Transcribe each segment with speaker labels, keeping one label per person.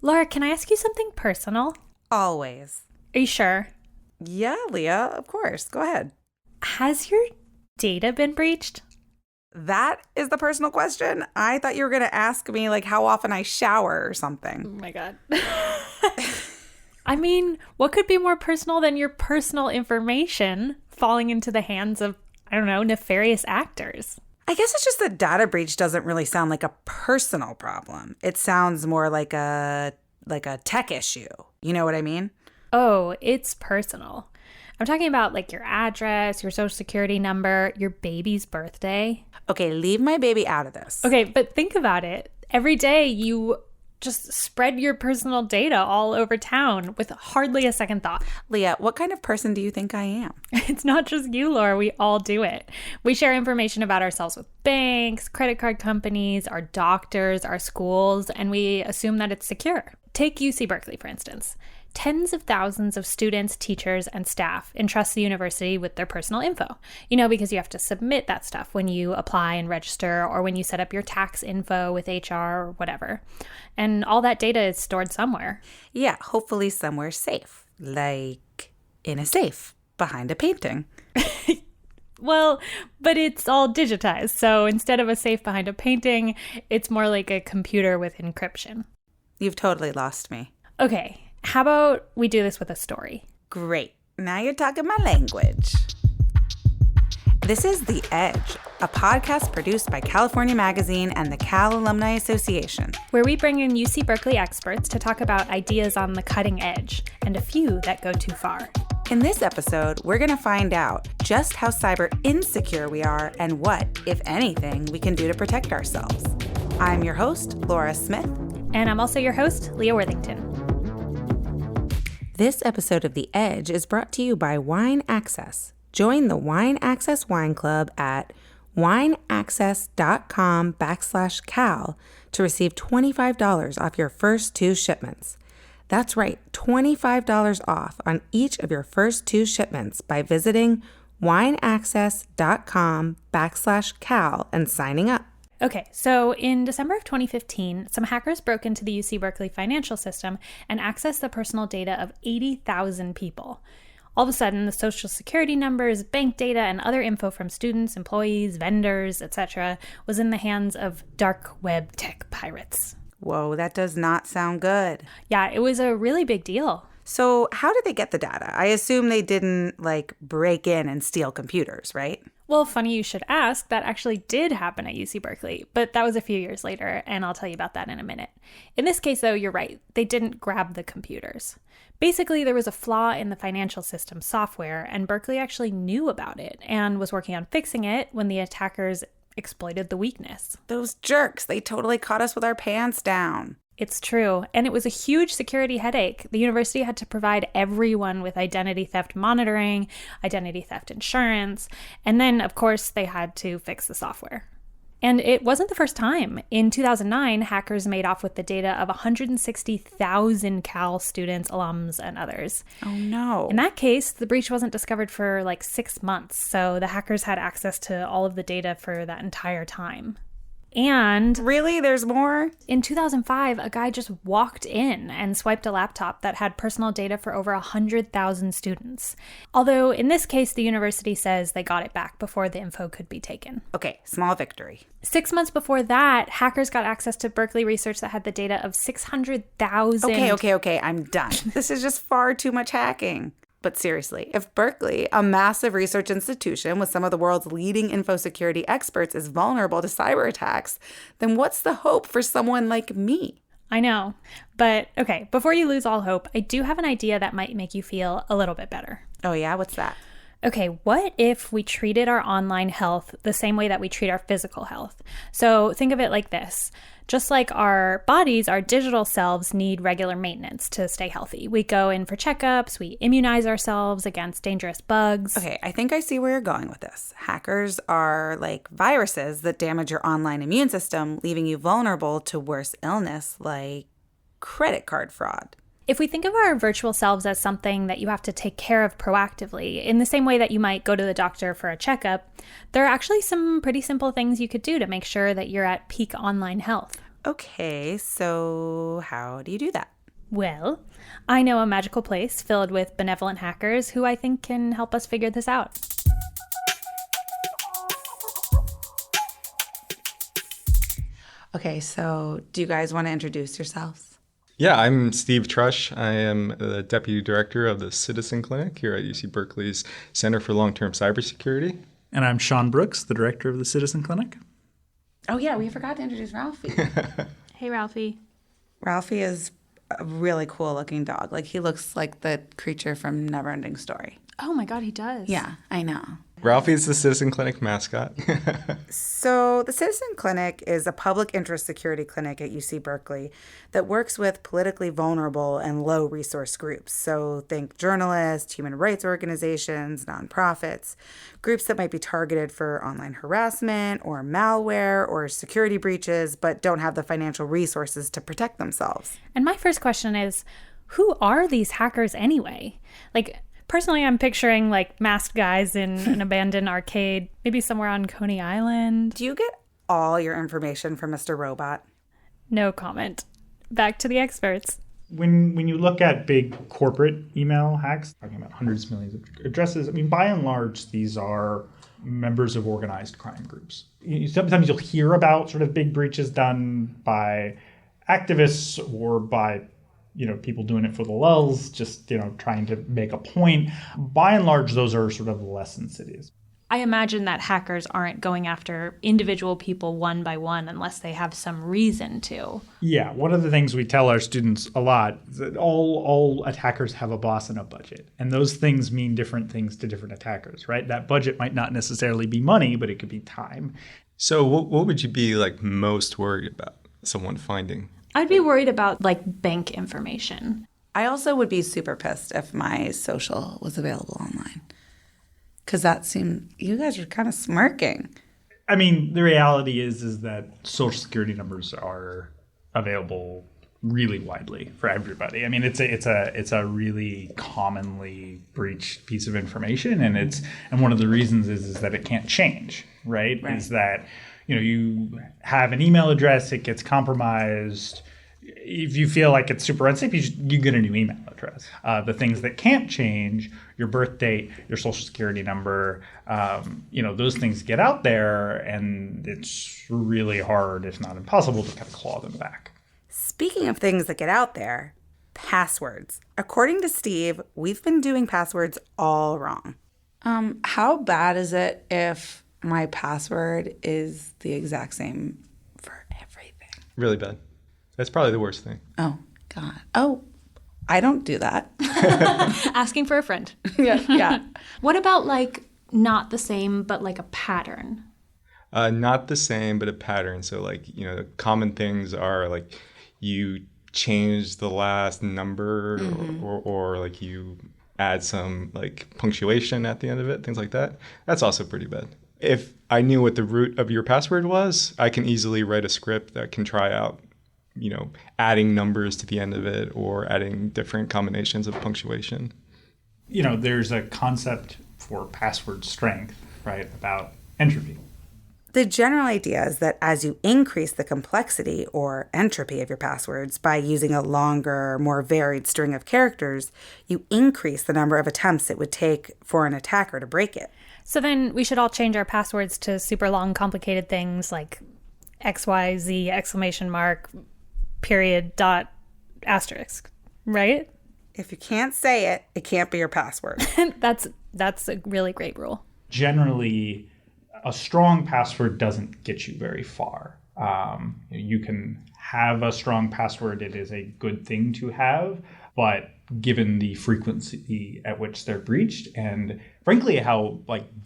Speaker 1: Laura, can I ask you something personal?
Speaker 2: Always.
Speaker 1: Are you sure?
Speaker 2: Yeah, Leah, of course. Go ahead.
Speaker 1: Has your data been breached?
Speaker 2: That is the personal question? I thought you were going to ask me, like, how often I shower or something.
Speaker 1: Oh my God. I mean, what could be more personal than your personal information falling into the hands of, I don't know, nefarious actors?
Speaker 2: I guess it's just that data breach doesn't really sound like a personal problem. It sounds more like a tech issue. You know what I mean?
Speaker 1: Oh, it's personal. I'm talking about like your address, your social security number, your baby's birthday.
Speaker 2: Okay, leave my baby out of this.
Speaker 1: Okay, but think about it. Every day you just spread your personal data all over town with hardly a second thought.
Speaker 2: Leah, what kind of person do you think I am?
Speaker 1: It's not just you, Laura. We all do it. We share information about ourselves with banks, credit card companies, our doctors, our schools, and we assume that it's secure. Take UC Berkeley, for instance. Tens of thousands of students, teachers, and staff entrust the university with their personal info. You know, because you have to submit that stuff when you apply and register or when you set up your tax info with HR or whatever. And all that data is stored somewhere.
Speaker 2: Yeah, hopefully somewhere safe. Like in a safe behind a painting.
Speaker 1: Well, but it's all digitized. So instead of a safe behind a painting, it's more like a computer with encryption.
Speaker 2: You've totally lost me.
Speaker 1: Okay. How about we do this with a story?
Speaker 2: Great. Now you're talking my language. This is The Edge, a podcast produced by California Magazine and the Cal Alumni Association,
Speaker 1: where we bring in UC Berkeley experts to talk about ideas on the cutting edge and a few that go too far.
Speaker 2: In this episode, we're going to find out just how cyber insecure we are and what, if anything, we can do to protect ourselves. I'm your host, Laura Smith.
Speaker 1: And I'm also your host, Leah Worthington.
Speaker 2: This episode of The Edge is brought to you by Wine Access. Join the Wine Access Wine Club at wineaccess.com/Cal to receive $25 off your first 2 shipments. That's right, $25 off on each of your first 2 shipments by visiting wineaccess.com/Cal and signing up.
Speaker 1: Okay, so in December of 2015, some hackers broke into the UC Berkeley financial system and accessed the personal data of 80,000 people. All of a sudden, the social security numbers, bank data, and other info from students, employees, vendors, etc. was in the hands of dark web tech pirates.
Speaker 2: Whoa, that does not sound good.
Speaker 1: Yeah, it was a really big deal.
Speaker 2: So how did they get the data? I assume they didn't, break in and steal computers, right?
Speaker 1: Well, funny you should ask. That actually did happen at UC Berkeley, but that was a few years later, and I'll tell you about that in a minute. In this case, though, you're right. They didn't grab the computers. Basically, there was a flaw in the financial system software, and Berkeley actually knew about it and was working on fixing it when the attackers exploited the weakness.
Speaker 2: Those jerks, they totally caught us with our pants down.
Speaker 1: It's true, and it was a huge security headache. The university had to provide everyone with identity theft monitoring, identity theft insurance, and then, of course, they had to fix the software. And it wasn't the first time. In 2009, hackers made off with the data of 160,000 Cal students, alums, and others.
Speaker 2: Oh, no.
Speaker 1: In that case, the breach wasn't discovered for 6 months, so the hackers had access to all of the data for that entire time. And
Speaker 2: really, there's more?
Speaker 1: In 2005, a guy just walked in and swiped a laptop that had personal data for over 100,000 students. Although in this case, the university says they got it back before the info could be taken.
Speaker 2: Okay, small victory.
Speaker 1: 6 months before that, hackers got access to Berkeley research that had the data of 600,000.
Speaker 2: Okay, I'm done. This is just far too much hacking. But seriously, if Berkeley, a massive research institution with some of the world's leading info security experts, is vulnerable to cyber attacks, then what's the hope for someone like me?
Speaker 1: I know. But okay, before you lose all hope, I do have an idea that might make you feel a little bit better.
Speaker 2: Oh yeah? What's that?
Speaker 1: Okay, what if we treated our online health the same way that we treat our physical health? So think of it like this. Just like our bodies, our digital selves need regular maintenance to stay healthy. We go in for checkups, we immunize ourselves against dangerous bugs.
Speaker 2: Okay, I think I see where you're going with this. Hackers are like viruses that damage your online immune system, leaving you vulnerable to worse illness like credit card fraud.
Speaker 1: If we think of our virtual selves as something that you have to take care of proactively, in the same way that you might go to the doctor for a checkup, there are actually some pretty simple things you could do to make sure that you're at peak online health.
Speaker 2: Okay, so how do you do that?
Speaker 1: Well, I know a magical place filled with benevolent hackers who I think can help us figure this out.
Speaker 2: Okay, so do you guys want to introduce yourselves?
Speaker 3: Yeah, I'm Steve Trush. I am the Deputy Director of the Citizen Clinic here at UC Berkeley's Center for Long-Term Cybersecurity.
Speaker 4: And I'm Sean Brooks, the Director of the Citizen Clinic.
Speaker 2: Oh yeah, we forgot to introduce Ralphie.
Speaker 1: Hey, Ralphie.
Speaker 2: Ralphie is a really cool looking dog. Like he looks like the creature from Neverending Story.
Speaker 1: Oh my God, he does.
Speaker 2: Yeah, I know.
Speaker 3: Ralphie's the Citizen Clinic mascot.
Speaker 2: So the Citizen Clinic is a public interest security clinic at UC Berkeley that works with politically vulnerable and low resource groups. So think journalists, human rights organizations, nonprofits, groups that might be targeted for online harassment or malware or security breaches, but don't have the financial resources to protect themselves.
Speaker 1: And my first question is, who are these hackers anyway? Like, personally, I'm picturing like masked guys in an abandoned arcade, maybe somewhere on Coney Island.
Speaker 2: Do you get all your information from Mr. Robot?
Speaker 1: No comment. Back to the experts.
Speaker 4: When you look at big corporate email hacks, talking about hundreds of millions of addresses, I mean, by and large, these are members of organized crime groups. Sometimes you'll hear about sort of big breaches done by activists or by people doing it for the lulz, just, trying to make a point. By and large, those are sort of less insidious.
Speaker 5: I imagine that hackers aren't going after individual people one by one unless they have some reason to.
Speaker 4: Yeah, one of the things we tell our students a lot is that all attackers have a boss and a budget. And those things mean different things to different attackers, right? That budget might not necessarily be money, but it could be time.
Speaker 3: So what would you be most worried about someone finding?
Speaker 5: I'd be worried about bank information.
Speaker 2: I also would be super pissed if my social was available online. Because that seemed, you guys are kind of smirking.
Speaker 4: I mean, the reality is that social security numbers are available really widely for everybody. I mean, it's a really commonly breached piece of information, and one of the reasons is that it can't change, right? Is that you have an email address, it gets compromised. If you feel like it's super unsafe, you get a new email address. The things that can't change, your birth date, your social security number, those things get out there, and it's really hard, if not impossible, to kind of claw them back.
Speaker 2: Speaking of things that get out there, passwords. According to Steve, we've been doing passwords all wrong. How bad is it if my password is the exact same for everything?
Speaker 3: Really bad. That's probably the worst thing.
Speaker 2: Oh, God. Oh, I don't do that.
Speaker 5: Asking for a friend.
Speaker 2: Yeah.
Speaker 5: What about not the same, but a pattern?
Speaker 3: Not the same, but a pattern. So common things are you change the last number or you add some punctuation at the end of it, things like that. That's also pretty bad. If I knew what the root of your password was, I can easily write a script that can try out, adding numbers to the end of it or adding different combinations of punctuation.
Speaker 4: There's a concept for password strength, right, about entropy.
Speaker 2: The general idea is that as you increase the complexity or entropy of your passwords by using a longer, more varied string of characters, you increase the number of attempts it would take for an attacker to break it.
Speaker 1: So then we should all change our passwords to super long, complicated things like XYZ, exclamation mark, period, dot, asterisk, right?
Speaker 2: If you can't say it, it can't be your password.
Speaker 1: That's a really great rule.
Speaker 4: Generally, a strong password doesn't get you very far. You can have a strong password. It is a good thing to have, but given the frequency at which they're breached and frankly how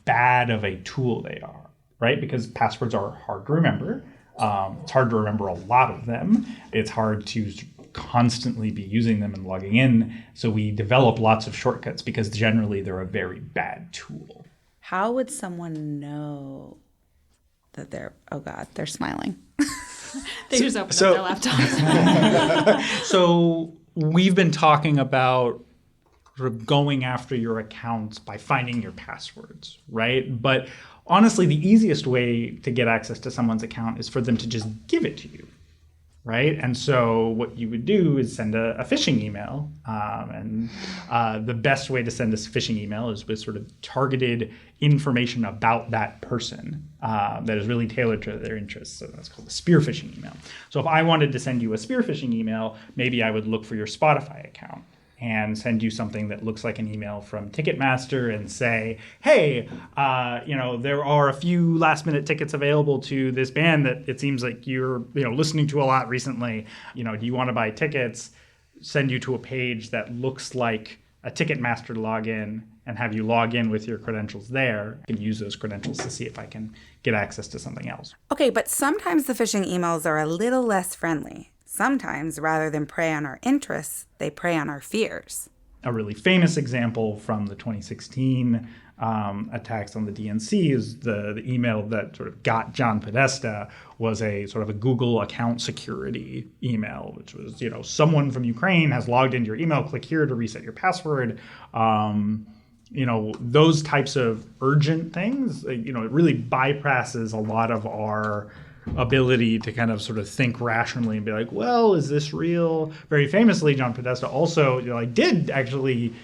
Speaker 4: bad of a tool they are, right? Because passwords are hard to remember. It's hard to remember a lot of them. It's hard to constantly be using them and logging in. So we develop lots of shortcuts because generally they're a very bad tool.
Speaker 2: How would someone know that they're smiling?
Speaker 5: They just open up their laptops.
Speaker 4: So we've been talking about sort of going after your accounts by finding your passwords, right? But honestly, the easiest way to get access to someone's account is for them to just give it to you. right? And so what you would do is send a phishing email. And the best way to send a phishing email is with sort of targeted information about that person that is really tailored to their interests. So that's called a spear phishing email. So if I wanted to send you a spear phishing email, maybe I would look for your Spotify account and send you something that looks like an email from Ticketmaster and say, hey, there are a few last minute tickets available to this band that it seems like you're listening to a lot recently. Do you want to buy tickets? Send you to a page that looks like a Ticketmaster login and have you log in with your credentials there. I can use those credentials to see if I can get access to something else.
Speaker 2: Okay, but sometimes the phishing emails are a little less friendly. Sometimes, rather than prey on our interests, they prey on our fears.
Speaker 4: A really famous example from the 2016 attacks on the DNC is the email that sort of got John Podesta was a sort of a Google account security email, which was, someone from Ukraine has logged into your email, click here to reset your password. Those types of urgent things, it really bypasses a lot of our ability to kind of sort of think rationally and be like, well, is this real? Very famously, John Podesta also did actually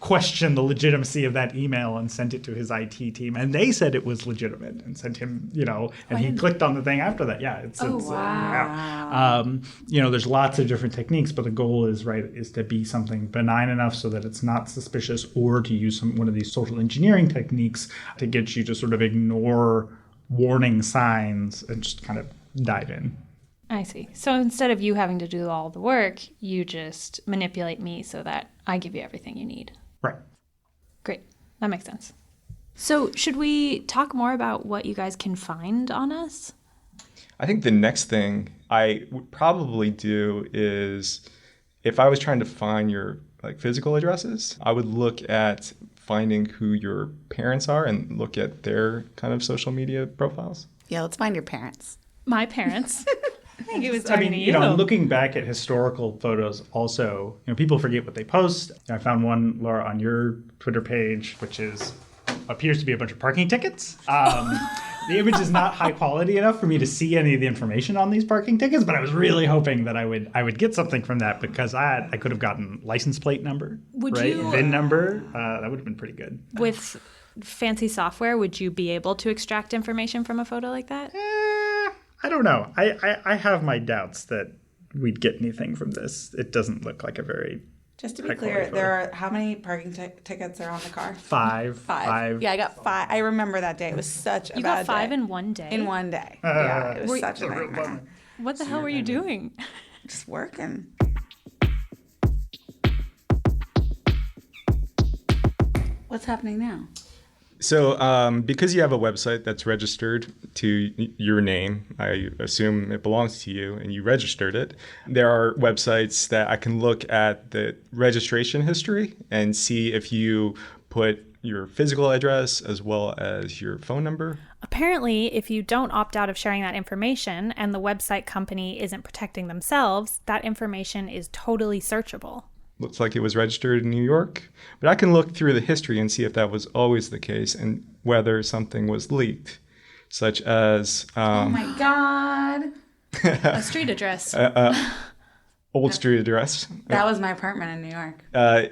Speaker 4: question the legitimacy of that email and sent it to his IT team, and they said it was legitimate and sent him and he clicked on the thing after that. There's lots of different techniques, but the goal is to be something benign enough so that it's not suspicious, or to use one of these social engineering techniques to get you to sort of ignore warning signs and just kind of dive in.
Speaker 5: I see. So instead of you having to do all the work, you just manipulate me so that I give you everything you need.
Speaker 4: Right.
Speaker 5: Great. That makes sense. So should we talk more about what you guys can find on us?
Speaker 3: I think the next thing I would probably do is, if I was trying to find your physical addresses, I would look at finding who your parents are and look at their kind of social media profiles.
Speaker 2: Yeah, let's find your parents.
Speaker 5: My parents. I think he was talking to you.
Speaker 4: Looking back at historical photos also, people forget what they post. I found one, Laura, on your Twitter page, which appears to be a bunch of parking tickets. The image is not high quality enough for me to see any of the information on these parking tickets, but I was really hoping that I would get something from that, because I could have gotten license plate number, VIN number. That would have been pretty good.
Speaker 5: With fancy software, would you be able to extract information from a photo like that?
Speaker 4: I don't know. I have my doubts that we'd get anything from this. It doesn't look like a very...
Speaker 2: Just to be clear, there are how many parking tickets are on the car?
Speaker 4: Five.
Speaker 2: Yeah, I got 5. I remember that day. It was such a bad day.
Speaker 5: You got 5 in one day?
Speaker 2: In one day. Yeah, it was such a nightmare.
Speaker 5: What the hell were you doing?
Speaker 2: Just working. What's happening now?
Speaker 3: So because you have a website that's registered to your name, I assume it belongs to you, and you registered it, there are websites that I can look at the registration history and see if you put your physical address as well as your phone number.
Speaker 1: Apparently, if you don't opt out of sharing that information and the website company isn't protecting themselves, that information is totally searchable.
Speaker 3: Looks like it was registered in New York, but I can look through the history and see if that was always the case and whether something was leaked, such as...
Speaker 2: oh my God.
Speaker 5: A street address.
Speaker 3: Old street address.
Speaker 2: That was my apartment in New York.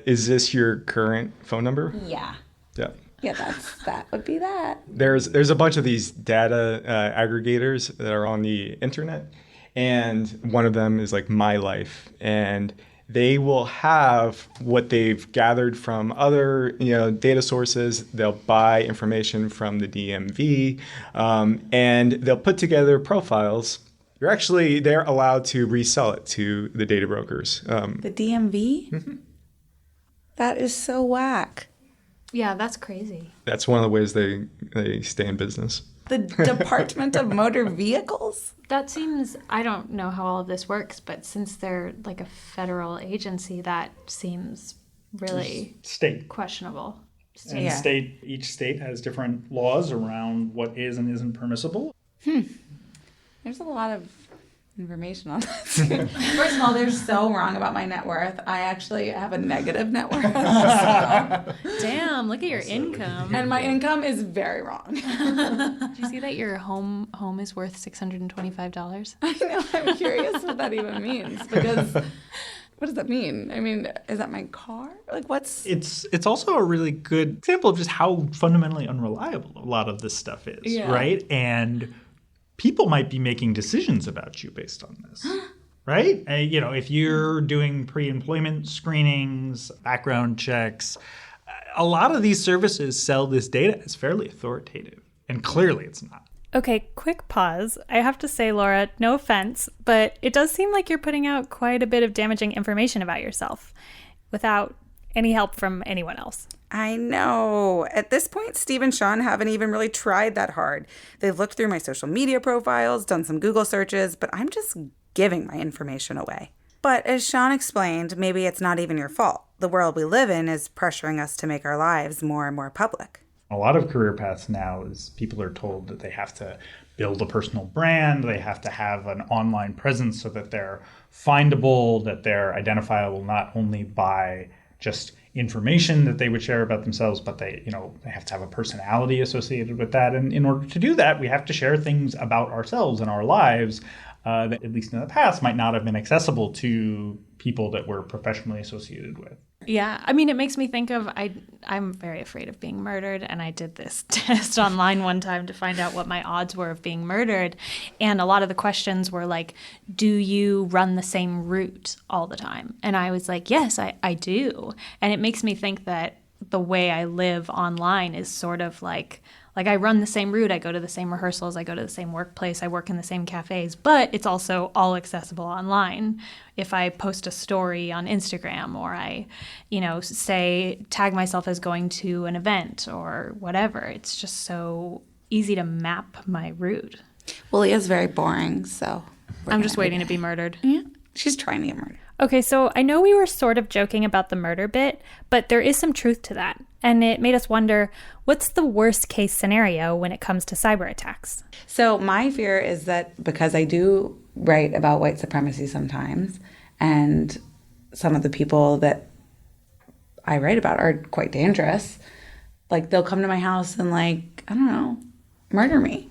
Speaker 3: Is this your current phone number?
Speaker 2: Yeah.
Speaker 3: Yeah.
Speaker 2: Yeah, that would be that.
Speaker 3: There's a bunch of these data aggregators that are on the internet, and one of them is My Life, and they will have what they've gathered from other data sources. They'll buy information from the DMV, and they'll put together profiles. They're allowed to resell it to the data brokers.
Speaker 2: The DMV? Mm-hmm. That is so whack.
Speaker 5: Yeah, that's crazy.
Speaker 3: That's one of the ways they stay in business.
Speaker 2: The Department of Motor Vehicles?
Speaker 5: That seems, I don't know how all of this works, but since they're a federal agency, that seems really
Speaker 4: state
Speaker 5: questionable.
Speaker 4: And each state has different laws around what is and isn't permissible.
Speaker 2: There's a lot of information on this. First of all, they're so wrong about my net worth. I actually have a negative net worth.
Speaker 1: Damn, look at your income.
Speaker 2: And my income is very wrong.
Speaker 5: Did you see that your home is worth $625?
Speaker 2: I know. I'm curious what that even means, because what does that mean? I mean, is that my car? Like, what's...
Speaker 4: It's also a really good example of just how fundamentally unreliable a lot of this stuff is, right? And people might be making decisions about you based on this, right? If you're doing pre-employment screenings, background checks, a lot of these services sell this data as fairly authoritative, and clearly it's not.
Speaker 1: Okay, quick pause. I have to say, Laura, no offense, but it does seem like you're putting out quite a bit of damaging information about yourself without any help from anyone else.
Speaker 2: I know. At this point, Steve and Sean haven't even really tried that hard. They've looked through my social media profiles, done some Google searches, but I'm just giving my information away. But as Sean explained, maybe it's not even your fault. The world we live in is pressuring us to make our lives more and more public.
Speaker 4: A lot of career paths now is people are told that they have to build a personal brand, they have to have an online presence so that they're findable, that they're identifiable not only by just information that they would share about themselves, but they have to have a personality associated with that. And in order to do that, we have to share things about ourselves and our lives that, at least in the past, might not have been accessible to people that we're professionally associated with.
Speaker 5: Yeah, I mean, it makes me think of, I'm very afraid of being murdered, and I did this test online one time to find out what my odds were of being murdered, and a lot of the questions were like, do you run the same route all the time? And I was like, yes, I do. And it makes me think that the way I live online is sort of like I run the same route, I go to the same rehearsals, I go to the same workplace, I work in the same cafes, but it's also all accessible online. If I post a story on Instagram or I, tag myself as going to an event or whatever, it's just so easy to map my route.
Speaker 2: Well, Leah's very boring, so...
Speaker 5: I'm just waiting to be murdered.
Speaker 2: Yeah, she's trying to get murdered.
Speaker 1: Okay, so I know we were sort of joking about the murder bit, but there is some truth to that. And it made us wonder, what's the worst case scenario when it comes to cyber attacks?
Speaker 2: So my fear is that because I do write about white supremacy sometimes, and some of the people that I write about are quite dangerous, like they'll come to my house and murder me.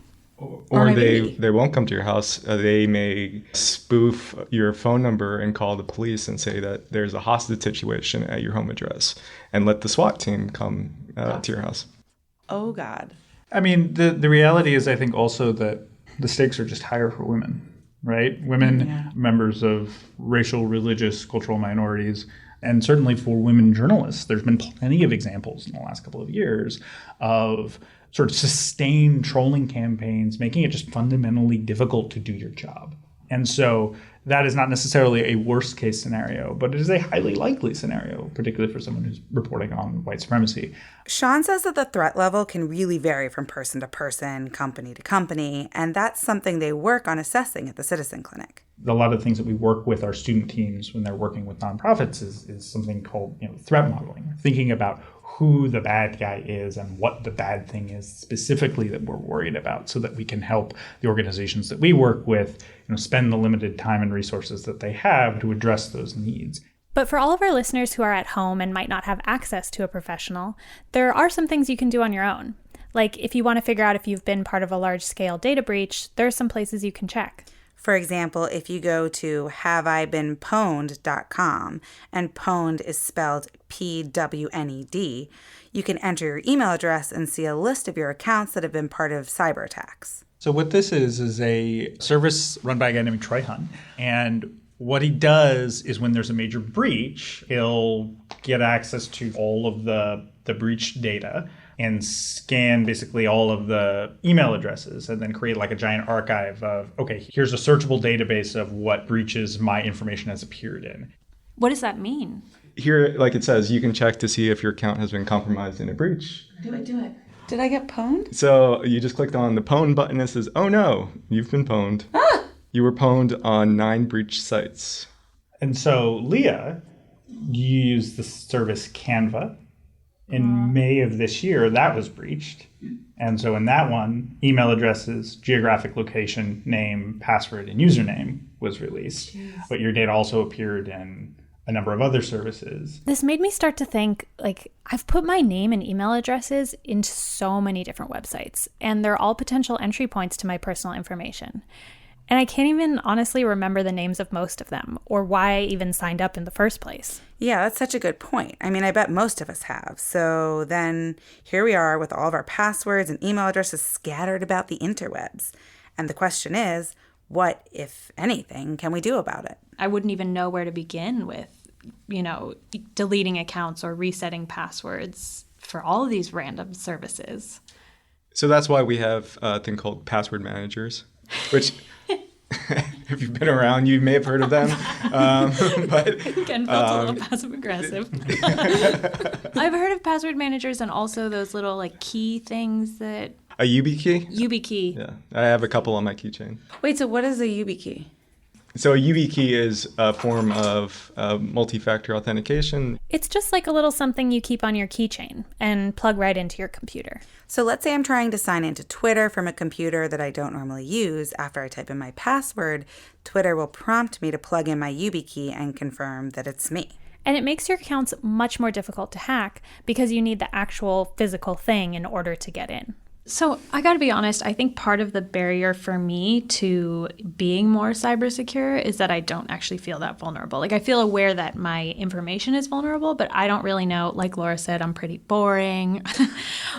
Speaker 3: Or they won't come to your house. They may spoof your phone number and call the police and say that there's a hostage situation at your home address and let the SWAT team come to your house.
Speaker 2: Oh, God.
Speaker 4: I mean, the reality is, I think also that the stakes are just higher for women, right? Women, members of racial, religious, cultural minorities, and certainly for women journalists. There's been plenty of examples in the last couple of years of sort of sustained trolling campaigns, making it just fundamentally difficult to do your job. And so that is not necessarily a worst case scenario, but it is a highly likely scenario, particularly for someone who's reporting on white supremacy.
Speaker 2: Sean says that the threat level can really vary from person to person, company to company, and that's something they work on assessing at the Citizen Clinic.
Speaker 4: A lot of things that we work with our student teams when they're working with nonprofits is something called threat modeling, thinking about who the bad guy is and what the bad thing is specifically that we're worried about, so that we can help the organizations that we work with spend the limited time and resources that they have to address those needs.
Speaker 1: But for all of our listeners who are at home and might not have access to a professional, there are some things you can do on your own. Like if you want to figure out if you've been part of a large-scale data breach, there are some places you can check.
Speaker 2: For example, if you go to haveibeenpwned.com, and pwned is spelled PWNED, you can enter your email address and see a list of your accounts that have been part of cyber attacks.
Speaker 4: So what this is a service run by a guy named Troy Hunt. And what he does is when there's a major breach, he'll get access to all of the breach data and scan basically all of the email addresses and then create like a giant archive of, okay, here's a searchable database of what breaches my information has appeared in.
Speaker 5: What does that mean?
Speaker 3: Here, like it says, you can check to see if your account has been compromised in a breach.
Speaker 2: Do it. Did I get pwned?
Speaker 3: So you just clicked on the pwn button and it says, oh no, you've been pwned. Ah! You were pwned on 9 breach sites.
Speaker 4: And so, Leah, you use the service Canva. In May of this year, that was breached. And so in that one, email addresses, geographic location, name, password, and username was released. Jeez. But your data also appeared in a number of other services.
Speaker 1: This made me start to think, like, I've put my name and email addresses into so many different websites, and they're all potential entry points to my personal information. And I can't even honestly remember the names of most of them or why I even signed up in the first place.
Speaker 2: Yeah, that's such a good point. I mean, I bet most of us have. So then here we are with all of our passwords and email addresses scattered about the interwebs. And the question is, what, if anything, can we do about it?
Speaker 5: I wouldn't even know where to begin with, deleting accounts or resetting passwords for all of these random services.
Speaker 3: So that's why we have a thing called password managers, which if you've been around, you may have heard of them. But
Speaker 5: Ken felt a little passive aggressive. I've heard of password managers and also those little like key things that...
Speaker 3: A YubiKey?
Speaker 5: YubiKey.
Speaker 3: Yeah, I have a couple on my keychain.
Speaker 2: Wait, so what is a YubiKey?
Speaker 3: So a YubiKey is a form of multi-factor authentication.
Speaker 1: It's just like a little something you keep on your keychain and plug right into your computer.
Speaker 2: So let's say I'm trying to sign into Twitter from a computer that I don't normally use. After I type in my password, Twitter will prompt me to plug in my YubiKey and confirm that it's me.
Speaker 1: And it makes your accounts much more difficult to hack because you need the actual physical thing in order to get in.
Speaker 5: So I got to be honest, I think part of the barrier for me to being more cyber secure is that I don't actually feel that vulnerable. Like I feel aware that my information is vulnerable, but I don't really know. Like Laura said, I'm pretty boring.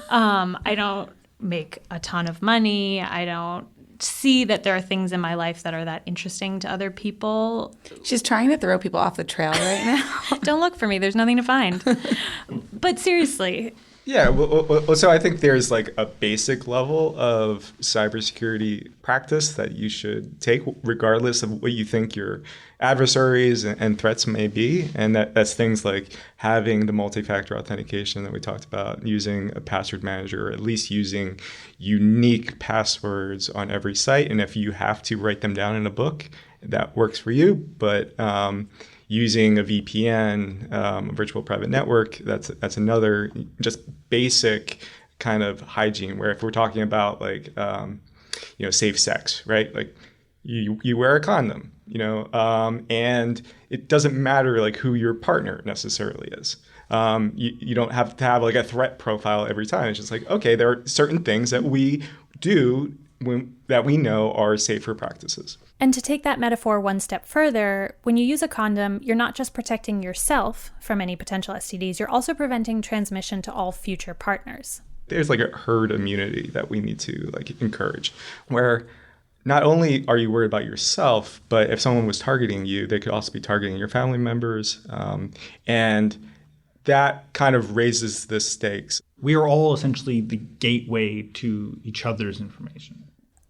Speaker 5: I don't make a ton of money. I don't see that there are things in my life that are that interesting to other people.
Speaker 2: She's trying to throw people off the trail right now.
Speaker 5: Don't look for me. There's nothing to find. But seriously.
Speaker 3: Yeah, well, so I think there's like a basic level of cybersecurity practice that you should take regardless of what you think your adversaries and threats may be. And that's things like having the multi-factor authentication that we talked about, using a password manager, or at least using unique passwords on every site. And if you have to write them down in a book, that works for you. But using a VPN, a virtual private network, that's another just basic kind of hygiene. Where if we're talking about like safe sex, right? Like you wear a condom, and it doesn't matter like who your partner necessarily is. You don't have to have like a threat profile every time. It's just like, okay, there are certain things that we do that we know are safer practices.
Speaker 1: And to take that metaphor one step further, when you use a condom, you're not just protecting yourself from any potential STDs, you're also preventing transmission to all future partners.
Speaker 3: There's like a herd immunity that we need to like encourage, where not only are you worried about yourself, but if someone was targeting you, they could also be targeting your family members. And that kind of raises the stakes.
Speaker 4: We are all essentially the gateway to each other's information.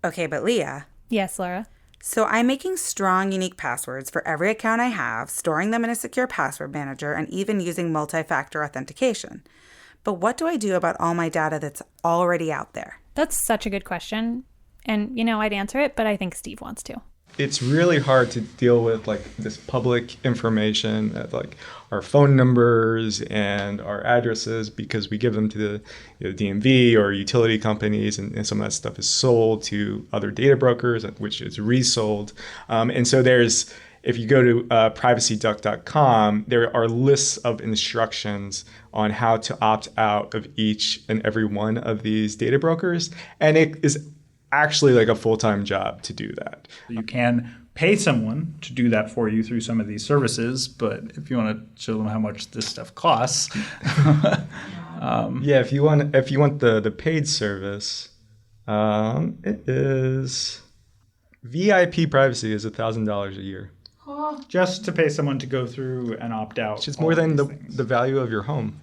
Speaker 2: Okay, but Leah.
Speaker 1: Yes, Laura?
Speaker 2: So I'm making strong, unique passwords for every account I have, storing them in a secure password manager, and even using multi-factor authentication. But what do I do about all my data that's already out there?
Speaker 1: That's such a good question. And, I'd answer it, but I think Steve wants to.
Speaker 3: It's really hard to deal with like this public information, like our phone numbers and our addresses, because we give them to the DMV or utility companies, and some of that stuff is sold to other data brokers, which is resold. And so if you go to privacyduck.com, there are lists of instructions on how to opt out of each and every one of these data brokers. And it is actually like a full-time job to do that.
Speaker 4: You can pay someone to do that for you through some of these services, but if you want to show them how much this stuff costs,
Speaker 3: if you want the paid service, it is VIP privacy is $1,000 a year.
Speaker 4: Just to pay someone to go through and opt out.
Speaker 3: Which is more than the value of your home.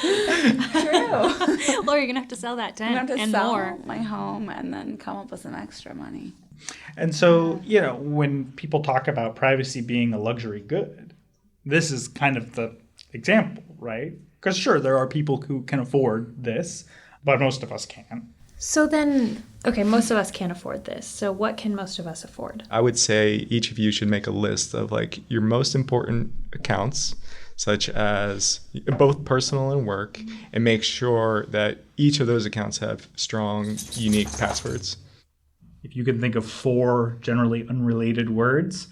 Speaker 5: True. Laura, you're going to have to sell that tent
Speaker 2: I'm going to
Speaker 5: and
Speaker 2: sell
Speaker 5: more.
Speaker 2: my home and then come up with some extra money.
Speaker 4: And so, when people talk about privacy being a luxury good, this is kind of the example, right? Because sure, there are people who can afford this, but most of us can't.
Speaker 5: So then, okay, most of us can't afford this. So what can most of us afford?
Speaker 3: I would say each of you should make a list of like your most important accounts, such as both personal and work, and make sure that each of those accounts have strong, unique passwords.
Speaker 4: If you can think of 4 generally unrelated words,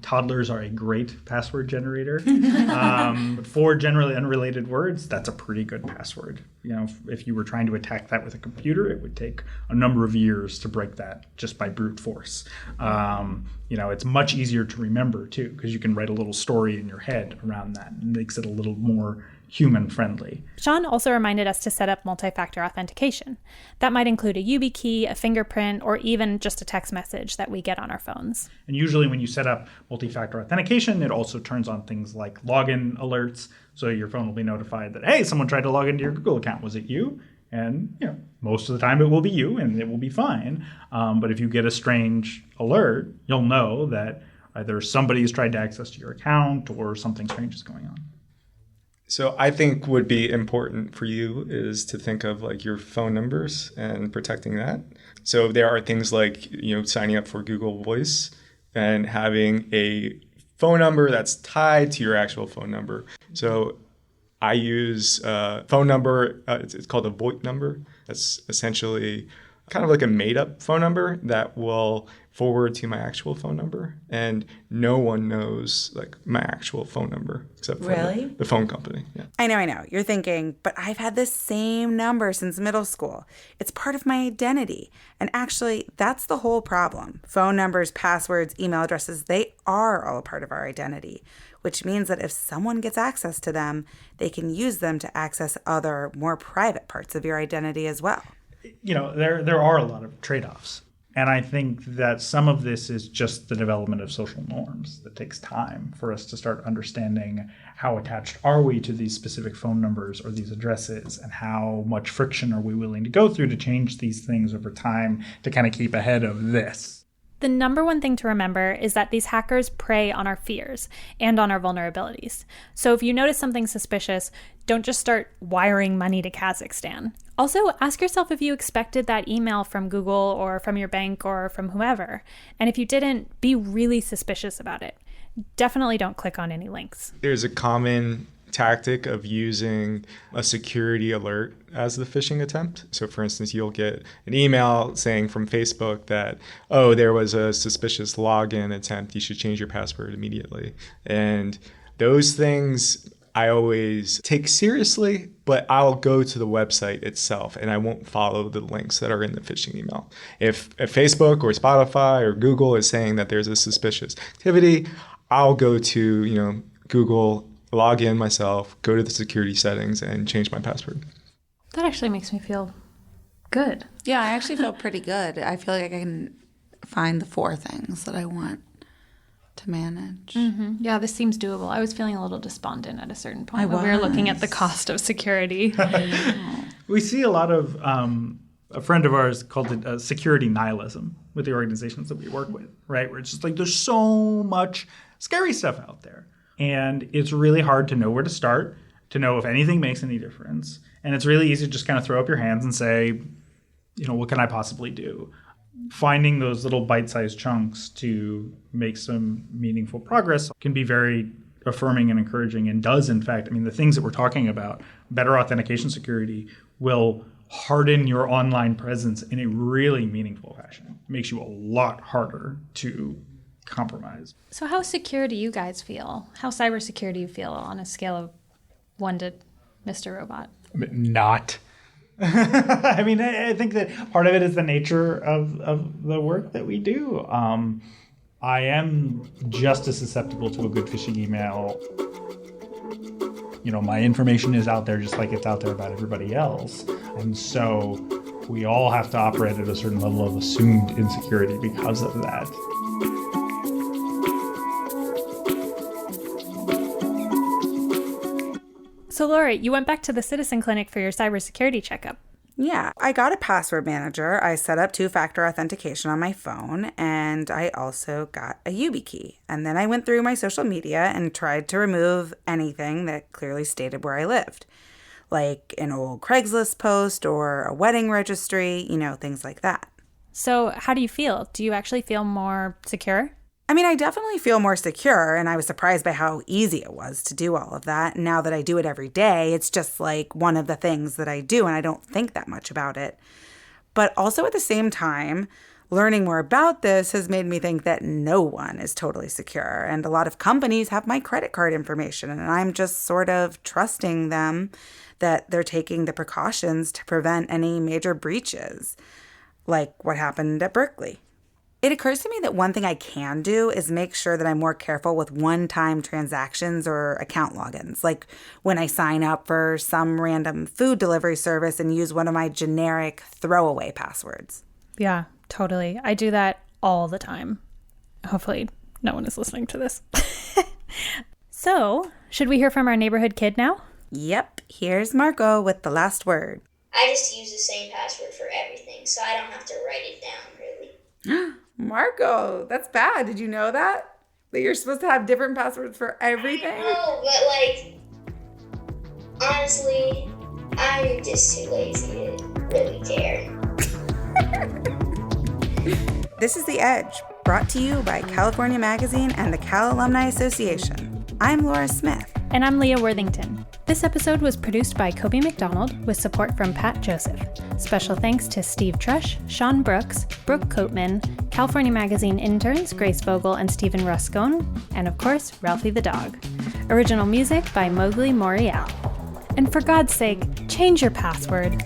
Speaker 4: toddlers are a great password generator. 4 generally unrelated words, that's a pretty good password. You know, if you were trying to attack that with a computer, it would take a number of years to break that just by brute force. You know, it's much easier to remember too, because you can write a little story in your head around that. It makes it a little more human friendly.
Speaker 1: Sean also reminded us to set up multi-factor authentication. That might include a YubiKey, a fingerprint, or even just a text message that we get on our phones.
Speaker 4: And usually when you set up multi-factor authentication, it also turns on things like login alerts. So your phone will be notified that, hey, someone tried to log into your Google account. Was it you? And you know, most of the time it will be you and it will be fine. But if you get a strange alert, you'll know that either somebody has tried to access your account or something strange is going on.
Speaker 3: So I think would be important for you is to think of like your phone numbers and protecting that. So there are things like, you know, signing up for Google Voice and having a phone number that's tied to your actual phone number. So I use a phone number, it's called a VoIP number. That's essentially kind of like a made-up phone number that will forward to my actual phone number. And no one knows like my actual phone number except for the phone company. Yeah.
Speaker 2: I know. You're thinking, but I've had this same number since middle school. It's part of my identity. And actually, that's the whole problem. Phone numbers, passwords, email addresses, they are all a part of our identity, which means that if someone gets access to them, they can use them to access other, more private parts of your identity as well.
Speaker 4: You know, there are a lot of trade-offs. And I think that some of this is just the development of social norms that takes time for us to start understanding how attached are we to these specific phone numbers or these addresses, and how much friction are we willing to go through to change these things over time to kind of keep ahead of this.
Speaker 1: The number one thing to remember is that these hackers prey on our fears and on our vulnerabilities. So if you notice something suspicious, don't just start wiring money to Kazakhstan. Also, ask yourself if you expected that email from Google or from your bank or from whoever. And if you didn't, be really suspicious about it. Definitely don't click on any links.
Speaker 3: There's a common tactic of using a security alert as the phishing attempt. So for instance, you'll get an email saying from Facebook that, oh, there was a suspicious login attempt. You should change your password immediately. And those things I always take seriously, but I'll go to the website itself and I won't follow the links that are in the phishing email. If Facebook or Spotify or Google is saying that there's a suspicious activity, I'll go to, Google, log in myself, go to the security settings, and change my password.
Speaker 5: That actually makes me feel good.
Speaker 2: Yeah, I actually feel pretty good. I feel like I can find the 4 things that I want to manage.
Speaker 5: Mm-hmm. Yeah, this seems doable. I was feeling a little despondent at a certain point when we were looking at the cost of security.
Speaker 4: We see a lot of, a friend of ours called it security nihilism with the organizations that we work with, right? Where it's just like there's so much scary stuff out there. And it's really hard to know where to start, to know if anything makes any difference. And it's really easy to just kind of throw up your hands and say, what can I possibly do? Finding those little bite-sized chunks to make some meaningful progress can be very affirming and encouraging, and does, in fact, the things that we're talking about, better authentication security, will harden your online presence in a really meaningful fashion. It makes you a lot harder to compromise.
Speaker 5: So how secure do you guys feel? How cyber secure do you feel on a scale of 1 to Mr. Robot?
Speaker 4: Not. I think that part of it is the nature of the work that we do. I am just as susceptible to a good phishing email. My information is out there just like it's out there about everybody else. And so we all have to operate at a certain level of assumed insecurity because of that.
Speaker 1: So Laura, you went back to the Citizen Clinic for your cybersecurity checkup.
Speaker 2: Yeah, I got a password manager. I set up 2-factor authentication on my phone, and I also got a YubiKey. And then I went through my social media and tried to remove anything that clearly stated where I lived. like an old Craigslist post or a wedding registry, things like that.
Speaker 1: So how do you feel? Do you actually feel more secure?
Speaker 2: I mean, I definitely feel more secure, and I was surprised by how easy it was to do all of that. And now that I do it every day, it's just like one of the things that I do, and I don't think that much about it. But also at the same time, learning more about this has made me think that no one is totally secure. And a lot of companies have my credit card information, and I'm just sort of trusting them that they're taking the precautions to prevent any major breaches, like what happened at Berkeley. It occurs to me that one thing I can do is make sure that I'm more careful with one-time transactions or account logins, like when I sign up for some random food delivery service and use one of my generic throwaway passwords.
Speaker 1: Yeah, totally. I do that all the time. Hopefully no one is listening to this. So, should we hear from our neighborhood kid now?
Speaker 2: Yep, here's Marco with the last word.
Speaker 6: I just use the same password for everything, so I don't have to write it down, really.
Speaker 2: Marco, that's bad. Did you know that? That you're supposed to have different passwords for everything?
Speaker 6: No, but honestly, I'm just too lazy to really care.
Speaker 2: This is The Edge, brought to you by California Magazine and the Cal Alumni Association. I'm Laura Smith.
Speaker 1: And I'm Leah Worthington. This episode was produced by Coby McDonald with support from Pat Joseph. Special thanks to Steve Trush, Sean Brooks, Brooke Kottmann, California Magazine interns Grace Vogel and Stephen Rascón, and of course, Ralphie the dog. Original music by Mowgli Morial. And for God's sake, change your password.